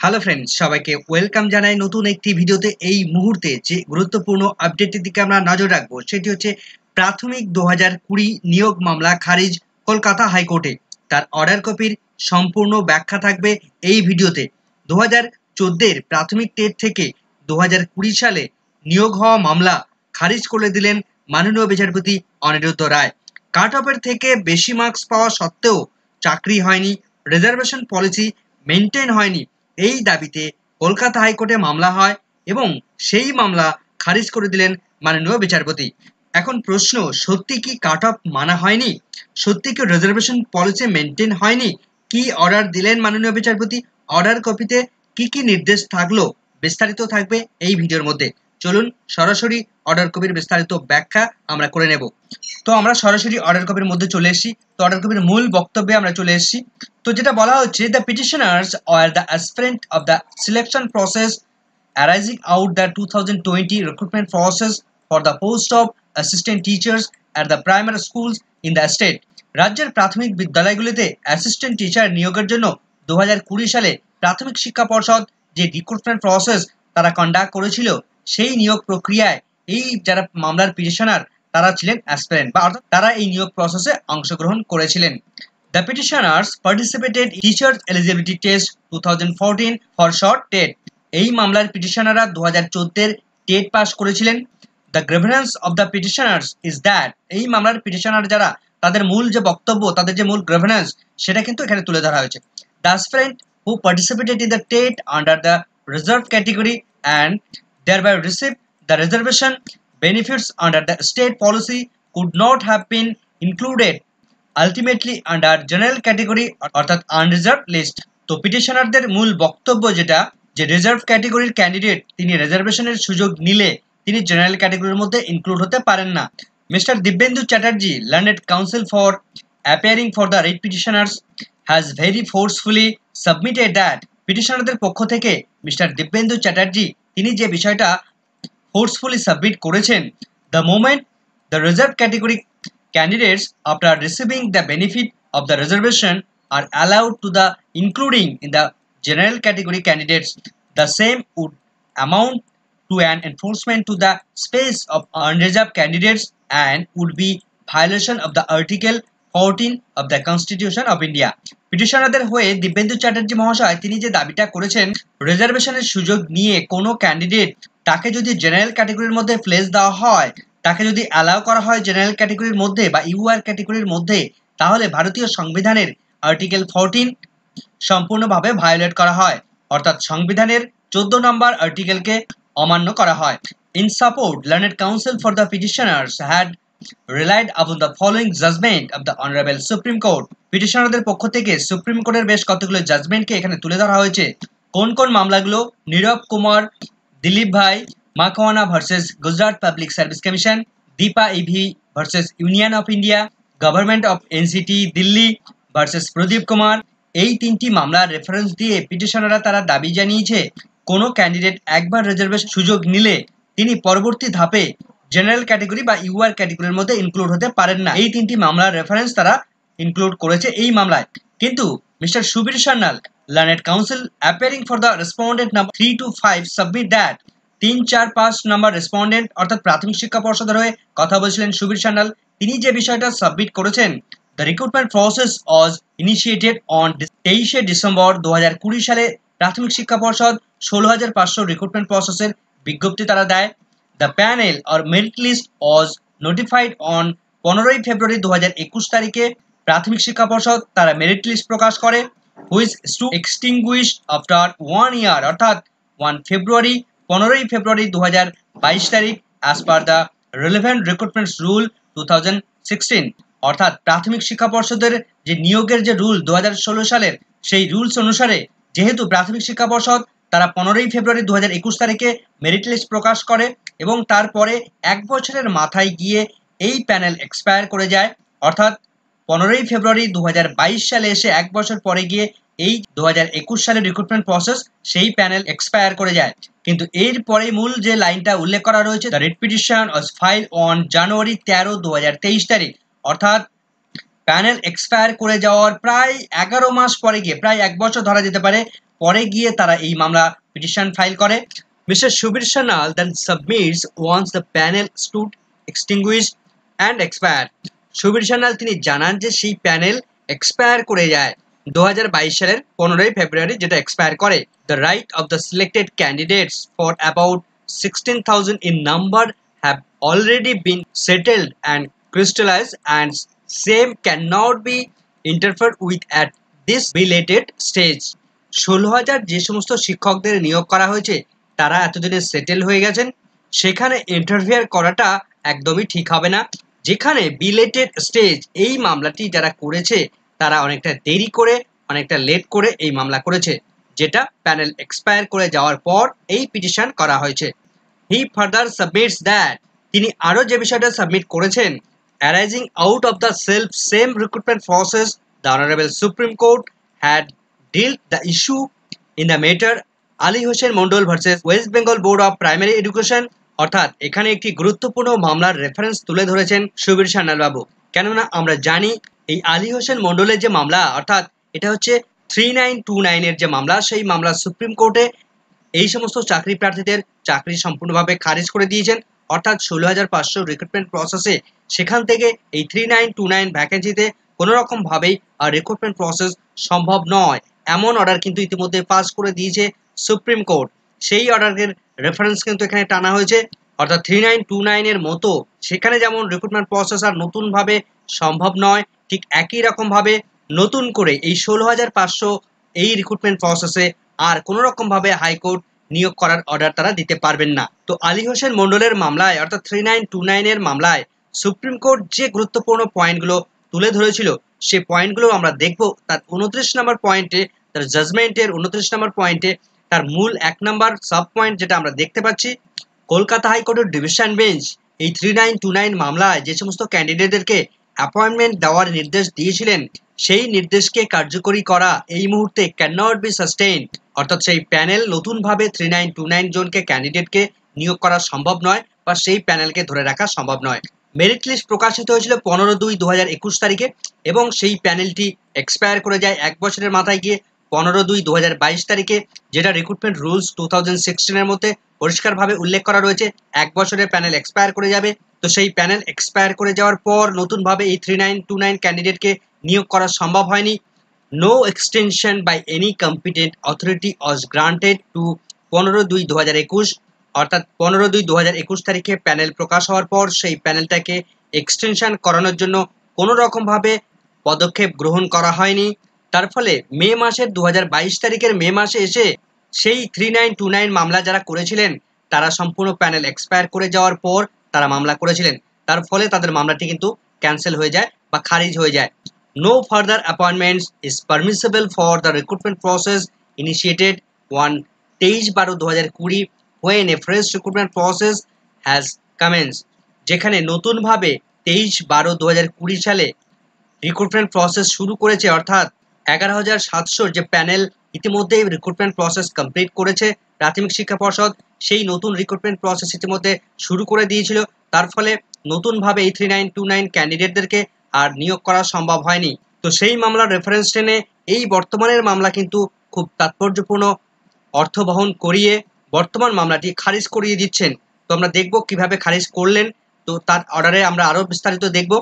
Hello friends, সবাইকে welcome জানাই নতুন একটি ভিডিওতে। এই মুহূর্তে যে গুরুত্বপূর্ণ আপডেটের দিকে আমরা নজর রাখবো সেটি হচ্ছে প্রাথমিক 2020 নিয়োগ মামলা খারিজ কলকাতা হাইকোর্টে। তার অর্ডার কপির সম্পূর্ণ ব্যাখ্যা থাকবে এই ভিডিওতে। 2014 প্রাথমিক টেট থেকে 2020 সালে নিয়োগ হওয়া মামলা খারিজ করে দিলেন মাননীয় বিচারপতি অনিরুদ্ধ রায়। কাট অফের থেকে বেশি মার্কস পাওয়া সত্ত্বেও চাকরি হয়নি, রিজার্ভেশন পলিসি মেনটেন হয়নি, এই দাবিতে কলকাতা হাইকোর্টে মামলা হয় এবং সেই মামলা খারিজ করে দিলেন মাননীয় বিচারপতি। এখন প্রশ্ন, সত্যি কি কাট অফ মানা হয়নি? সত্যি কি রিজার্ভেশন পলিসি মেনটেন হয়নি? কি অর্ডার দিলেন মাননীয় বিচারপতি? অর্ডার কপিতে কি কি নির্দেশ থাকলো? বিস্তারিত থাকবে এই ভিডিওর মধ্যে। চলুন সরাসরি অর্ডার কপির বিস্তারিত ব্যাখ্যা আমরা করে নেব। তো আমরা সরাসরি অর্ডার কপির মধ্যে চলে এসেছি। তো অর্ডার কপির মূল বক্তব্যে আমরা চলে এসেছি। তো যেটা বলা হচ্ছে, the petitioners are the aspirant of the selection process arising out the 2020 recruitment process for the post of assistant teachers at the primary schools in the state। রাজ্যের প্রাথমিক বিদ্যালয়গুলিতে অ্যাসিস্ট্যান্ট টিচার নিয়োগের জন্য 2020 সালে প্রাথমিক শিক্ষা পর্ষদ যে রিক্রুটমেন্ট প্রসেস তারা কন্ডাক্ট করেছিল, সেই নিয়োগ প্রক্রিয়ায় এই যারা মামলার পিটিশনার তারা ছিলেন অ্যাসপিরেন্ট, বা অর্থাৎ তারা এই নিয়োগ প্রসেসে অংশগ্রহণ করেছিলেন। The petitioners participated in Teachers Eligibility Test 2014 for short TET। এই মামলার পিটিশনাররা 2014 টেট পাস করেছিলেন। The grievance of the petitioners is that, এই মামলার পিটিশনার যারা, তাদের মূল যে বক্তব্য, তাদের যে মূল গ্রিভেন্স, সেটা কিন্তু এখানে তুলে ধরা হয়েছে। The aspirant who participated in the TET under the reserve category and thereby received the reservation benefits under the state policy could not have been included ultimately under general category, অর্থাৎ unreserved list. তো পিটিশনারদের মূল বক্তব্য যেটা, যে reserve ক্যাটেগরির candidate তিনি রিজার্ভেশনের সুযোগ নিলে তিনি জেনারেল ক্যাটেগরির মধ্যে ইনক্লুড হতে পারেন না। Mister Dibyendu Chatterjee, learned counsel for appearing for the writ petitioners, has very forcefully submitted that, পিটিশনারদের পক্ষ থেকে মিস্টার দিব্যেন্দু চ্যাটার্জি তিনি যে বিষয়টা ফোর্সফুলি সাবমিট করেছেন, the moment the reserve category candidates after receiving the benefit of the reservation are allowed to the including in the general category candidates, the same would amount to an enforcement to the space of unreserved candidates and would be violation of the article 14 of the Constitution of India। পিটিশনারদের হয়ে দিব্যেন্দু চ্যাটার্জি মহাশয় তিনি যে দাবিটা করেছেন, রিজার্ভেশনের সুযোগ নিয়ে কোনো candidate তাকে যদি জেনারেল ক্যাটেগরির মধ্যে প্লেস দেওয়া হয়, তাকে যদি অ্যালাউ করা হয় জেনারেল ক্যাটেগরির মধ্যে বা ইউআর ক্যাটেগরির মধ্যে, তাহলে ভারতীয় সংবিধানের আর্টিকেল 14 সম্পূর্ণভাবে ভায়োলেট করা হয়, অর্থাৎ সংবিধানের 14 নম্বর আর্টিকেলকে অমান্য করা হয়। In support, learned counsel for the petitioners had relied upon the following judgement of the honourable Supreme Court. পিটিশনারদের পক্ষ থেকে সুপ্রিম কোর্টের বেশ কতগুলো জাজমেন্টকে এখানে তুলে ধরা হয়েছে। কোন কোন মামলাগুলো? নীরব Kumar, Dilip bhai Makwana versus Gujarat public service commission, Deepa EV versus union of India, government of NCT Delhi versus Pradeep Kumar. এই তিনটি মামলার রেফারেন্স দিয়ে পিটিশনাররা তারা দাবি জানিয়েছে, কোনো ক্যান্ডিডেট একবার রিজার্ভেশন সুযোগ নিলে তিনি পরবর্তী ধাপে জেনারেল ক্যাটেগরি বা ইউআর ক্যাটেগরির মধ্যে ইনক্লুড হতে পারেন না। এই তিনটি মামলার রেফারেন্স তারা ইনক্লুড করেছে এই মামলায়। কিন্তু mister Subir Sanyal, learned council appearing for the respondent number 3 to 5 submit that, 3, 4, 5 number respondent অর্থাৎ প্রাথমিক শিক্ষা পর্ষদের হয়ে কথা বলছিলেন সুবীর সান্যাল, তিনি যে বিষয়টা সাবমিট করেছেন, the recruitment process was initiated on 23 December 2020 সালে প্রাথমিক শিক্ষা পর্ষদ 16,500 রিক্রুটমেন্ট প্রসেসের বিজ্ঞপ্তি তারা দেয়। The panel or merit list was notified on 15 February 2021 তারিখে প্রাথমিক শিক্ষা পর্ষদ তারা মেরিট লিস্ট প্রকাশ করে, হুইচ টু এক্সটিংগুইশ আফটার 1 ইয়ার, অর্থাৎ 1 ফেব্রুয়ারি 15 ফেব্রুয়ারি 2022 তারিখ as per the relevant recruitment rule 2016, অর্থাৎ প্রাথমিক শিক্ষা পর্ষদের যে নিয়োগের যে রুল 2016 সালের, সেই রুলস অনুসারে যেহেতু প্রাথমিক শিক্ষা পর্ষদ তারা 15 ফেব্রুয়ারি 2021 তারিখে মেরিট লিস্ট প্রকাশ করে এবং তারপরে এক বছরের মাথায় গিয়ে এই প্যানেল এক্সপায়ার করে যায়, অর্থাৎ 15 ফেব্রুয়ারি 2022 সালে এসে এক বছর পরে গিয়ে এই 2021 সালের রিক্রুটমেন্ট প্রসেস সেই প্যানেল এক্সপায়ার করে যায়। কিন্তু এর পরে মূল যে লাইনটা উল্লেখ করা রয়েছে, the writ petition was file on January 13, 2023 তারিখ, অর্থাৎ প্যানেল এক্সপায়ার করে যাওয়ার প্রায় 11 মাস পরে গিয়ে, প্রায় এক বছর ধরা যেতে পারে, পরে গিয়ে তারা এই মামলা পিটিশন ফাইল করে। Mister Subir Sanyal then submits once the panel stood extinguished and expired. Subir Sanyal তিনি জানান যে সেই প্যানেল এক্সপায়ার করে যায় 2022 সালের 15ই ফেব্রুয়ারি, যেটা এক্সপায়ার করে। The right of the selected candidates for about 16,000 in number have already been settled and crystallized and same cannot be interfered with at this belated stage. 16,000 যে সমস্ত শিক্ষকদের নিয়োগ করা হয়েছে তারা এতদিনে সেটেল হয়ে গেছেন, সেখানে ইন্টারফেয়ার করাটা একদমই ঠিক হবে না। যেখানে বিলেটেড স্টেজ, এই মামলাটি যারা করেছে তারা অনেকটা দেরি করে, অনেকটা লেট করে এই মামলা করেছে, যেটা প্যানেল এক্সপায়ার করে যাওয়ার পর এই পিটিশন করা হয়েছে। হি ফার্দার সাবমিটস দ্যাট, তিনি আরও যে বিষয়টা সাবমিট করেছেন, arising out of the same recruitment process the honourable Supreme court had dealt the issue in the matter Ali Hossain Mondal versus West Bengal board of primary education. অর্থাৎ এখানে একটি গুরুত্বপূর্ণ মামলার রেফারেন্স তুলে ধরেছেন সুবীর সান্যাল বাবু। কেননা আমরা জানি এই আলী হোসেন মন্ডলের যে মামলা, অর্থাৎ এটা হচ্ছে 3929 এর যে মামলা, সেই মামলা সুপ্রিম কোর্টে এই সমস্ত চাকরি প্রার্থীদের চাকরি সম্পূর্ণভাবে খারিজ করে দিয়েছেন। অর্থাৎ 16,500 রিক্রুটমেন্ট প্রসেসে সেখান থেকে এই 3929 ভ্যাকেন্সিতে কোনো রকম ভাবেই আর রিক্রুটমেন্ট প্রসেস সম্ভব নয়, এমন অর্ডার কিন্তু ইতিমধ্যে পাস করে দিয়েছে সুপ্রিম কোর্ট। সেই অর্ডারের রেফারেন্স কিন্তু এখানে টানা হয়েছে। অর্থাৎ 3929 এর মতো সেখানে যেমন রিক্রুটমেন্ট প্রসেস আর নতুনভাবে সম্ভব নয়, ঠিক একই রকমভাবে নতুন করে এই 16,500 এই রিক্রুটমেন্ট প্রসেসে আর কোনো রকমভাবে হাইকোর্ট নিয়োগ করার অর্ডার তারা দিতে পারবেন না। তো আলী হোসেন মন্ডলের মামলায়, অর্থাৎ 3929 এর মামলায় সুপ্রিম কোর্ট যে গুরুত্বপূর্ণ পয়েন্টগুলো তুলে ধরেছিল, সেই পয়েন্টগুলো আমরা দেখব। তার 29 নম্বর পয়েন্টে, তার জাজমেন্টের 29 নম্বর পয়েন্টে তার মূল 1 নম্বর সাব পয়েন্ট যেটা আমরা দেখতে পাচ্ছি, কলকাতা হাইকোর্টের ডিভিশন বেঞ্চ এই 3929 মামলায় যে সমস্ত ক্যান্ডিডেটদেরকে অ্যাপয়েন্টমেন্ট দেওয়ার নির্দেশ দিয়েছিলেন, সেই নির্দেশকে কার্যকরী করা এই মুহূর্তে ক্যান নট বি সাস্টেইন। অর্থাৎ সেই প্যানেল নতুনভাবে 3929 জনকে ক্যান্ডিডেটকে নিয়োগ করা সম্ভব নয়, বা সেই প্যানেলকে ধরে রাখা সম্ভব নয়। মেরিট লিস্ট প্রকাশিত হয়েছিল 15/2/2021 তারিখে, এবং সেই প্যানেলটি এক্সপায়ার করে যায় 1 বছরের মাথায় গিয়ে 15/2/2022 তারিখে, যেটা রিক্রুটমেন্ট রুলস 2016 এর মধ্যে পরিষ্কারভাবে উল্লেখ করা রয়েছে। 1 বছরের প্যানেল এক্সপায়ার করে যাবে। তো সেই প্যানেল এক্সপায়ার করে যাওয়ার পর নতুনভাবে এই 3929 ক্যান্ডিডেটকে নিয়োগ করা সম্ভব হয়নি। No extension by any competent authority was granted to 15/2/2021। অর্থাৎ 15/2/2021 তারিখে প্যানেল প্রকাশ হওয়ার পর সেই প্যানেলটাকে এক্সটেনশন করানোর জন্য কোনো রকমভাবে পদক্ষেপ গ্রহণ করা হয়নি। তার ফলে মে মাসের 2022 তারিখের মে মাসে এসে সেই 3929 মামলা যারা করেছিলেন তারা সম্পূর্ণ প্যানেল এক্সপায়ার করে যাওয়ার পর তারা মামলা করেছিলেন, তার ফলে তাদের মামলাটি কিন্তু ক্যান্সেল হয়ে যায় বা খারিজ হয়ে যায়। No further appointments is permissible for the recruitment process initiated 1/23/2020 when a fresh recruitment process has commenced। যেখানে নতুনভাবে 23/12/2020 সালে রিক্রুটমেন্ট প্রসেস শুরু করেছে, অর্থাৎ 11,700 যে প্যানেল ইতিমধ্যেই রিক্রুটমেন্ট প্রসেস কমপ্লিট করেছে প্রাথমিক শিক্ষা পর্ষদ, সেই নতুন রিক্রুটমেন্ট প্রসেস ইতিমধ্যে শুরু করে দিয়েছিল। তার ফলে নতুনভাবে এই 3929 ক্যান্ডিডেটদেরকে আর নিয়োগ করা সম্ভব হয়নি। তো সেই মামলার রেফারেন্স টেনে এই বর্তমানের মামলা কিন্তু খুব তাৎপর্যপূর্ণ অর্থ বহন করিয়ে বর্তমান মামলাটি খারিজ করিয়ে দিচ্ছেন। তো আমরা দেখব কিভাবে খারিজ করলেন, তো তার অর্ডারে আমরা আরও বিস্তারিত দেখব।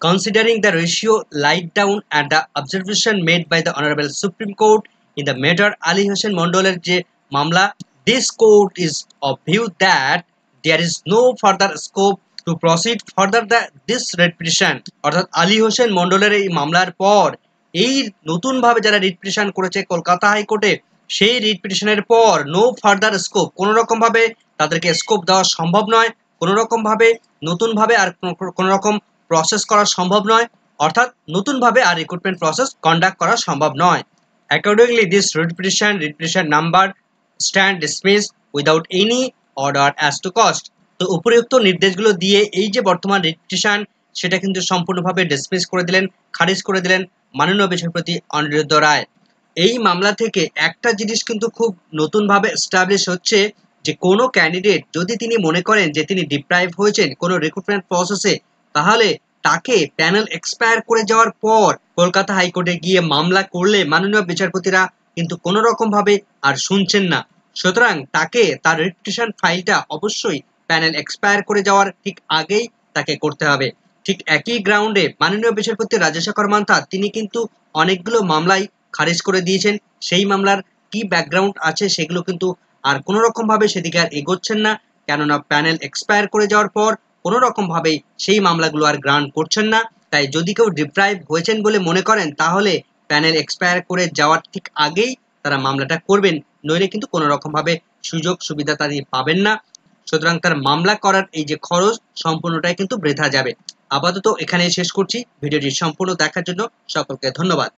Considering the ratio laid down and the observation made by the Honorable Supreme Court in the matter Ali Hossain Mondoler je mamla, this court is of view that there is no further scope to proceed further this writ petition। অর্থাৎ আলী হোসেন মন্ডলের এই মামলার পর এই নতুনভাবে যারা writ petition করেছে কলকাতা হাইকোর্টে, সেই রিট পিটিশনের পর নো ফার্দার স্কোপ, কোনো রকমভাবে তাদেরকে স্কোপ দেওয়া সম্ভব নয়, কোনো রকমভাবে নতুনভাবে আর কোনো রকম প্রসেস করা সম্ভব নয়, অর্থাৎ নতুনভাবে আর রিক্রুটমেন্ট প্রসেস কন্ডাক্ট করা সম্ভব নয়। Accordingly this writ petition number stand dismiss without any order as to cost. তো উপরিউক্ত নির্দেশগুলো দিয়ে এই যে বর্তমান রিট পিটিশন, সেটা কিন্তু সম্পূর্ণভাবে ডিসমিস করে দিলেন, খারিজ করে দিলেন মাননীয় বিচারপতি অনিরুদ্ধ রায়। এই মামলা থেকে একটা জিনিস কিন্তু খুব নতুনভাবে এস্টাবলিশ হচ্ছে যে কোনো ক্যান্ডিডেট যদি তিনি মনে করেন যে তিনি ডিপ্রাইভ হয়েছেন কোনো রিক্রুটমেন্ট প্রসেসে, তাহলে তাকে প্যানেল এক্সপায়ার করে যাওয়ার পর কলকাতা হাইকোর্টে গিয়ে মামলা করলে মাননীয় বিচারপতিরা কিন্তু কোনো রকম ভাবে আর শুনছেন না। সুতরাং তাকে তার রেজিস্ট্রেশন ফাইলটা অবশ্যই প্যানেল এক্সপায়ার করে যাওয়ার ঠিক আগেই তাকে করতে হবে। ঠিক একই গ্রাউন্ডে মাননীয় বিচারপতি রাজশেখর মান্থা তিনি কিন্তু অনেকগুলো মামলাই খারিজ করে দিয়েছেন। সেই মামলার কি ব্যাকগ্রাউন্ড আছে সেগুলো কিন্তু আর কোনো রকম ভাবে সেদিকে আর এগোচ্ছেন না, কেননা প্যানেল এক্সপায়ার করে যাওয়ার পর কোনো রকম ভাবে সেই মামলাগুলো আর গ্রান্ট করছেন না। তাই যদি কেউ ডিপ্রাইভ হয়েছেন বলে মনে করেন তাহলে প্যানেল এক্সপায়ার করে যাওয়ার ঠিক আগেই তারা মামলাটা করবেন, নইলে কিন্তু কোনো রকম ভাবে সুযোগ সুবিধা তারা পাবেন না। সুতরাং তার মামলা করার এই যে খরচ সম্পূর্ণটাই কিন্তু বৃথা যাবে। আপাতত এখানে শেষ করছি। ভিডিওটি সম্পূর্ণ দেখার জন্য সকলকে ধন্যবাদ।